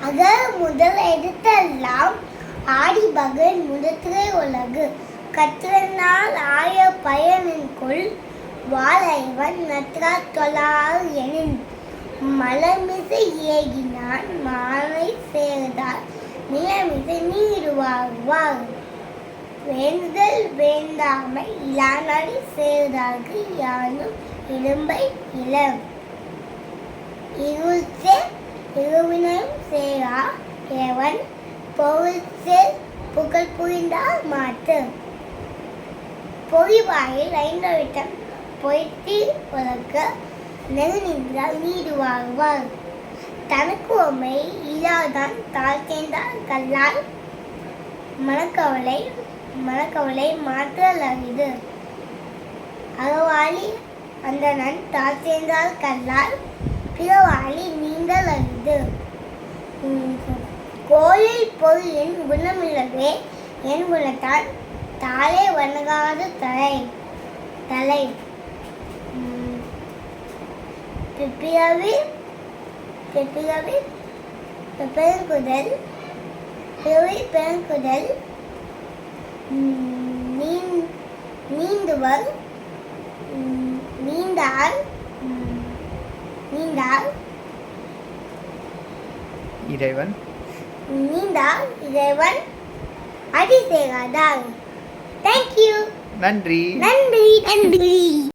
அகர் முதல் எடுத்தெல்லாம் ஆடி பகல் முதற்றை உலகு கற்றனால் ஆய பயனின்கொள் வாழைவன் நற்றா தொழார் எனின் மலமிசை ஏகினான் மானை சேர்ந்தார் நிலமிசை நீடுவார் வேண்டுதல் வேண்டாமை இளானடி சேர்ந்தார்க்கு யானும் இடும்பை இளம் இருள்சே இருவினையும் சேரா எவன் பொருள்சே புகழ் புரிந்தார் மாட்டு பொறிவாயில் ஐந்தவிட்டம் பொய்த்தி உலக நெரு நின்றால் நீடுவார் தனக்கு உமை இல்லாதான் தாழ்த்தேந்தார் கல்லால் மனக்கவலை மாற்றல் அரிது அறவாளி அந்தணன் தாழ்த்தேந்தார் கல்லால் பிறவாளி நீந்தல் அரிது கோயில் பொருளின் குணமில்லவே என் குணத்தால் தாளே வணங்காத தலை பெருங்குதல் நீந்துவர் நீந்தால் இறைவன் அடி சேராதார். தேங்க்யூ. நன்றி.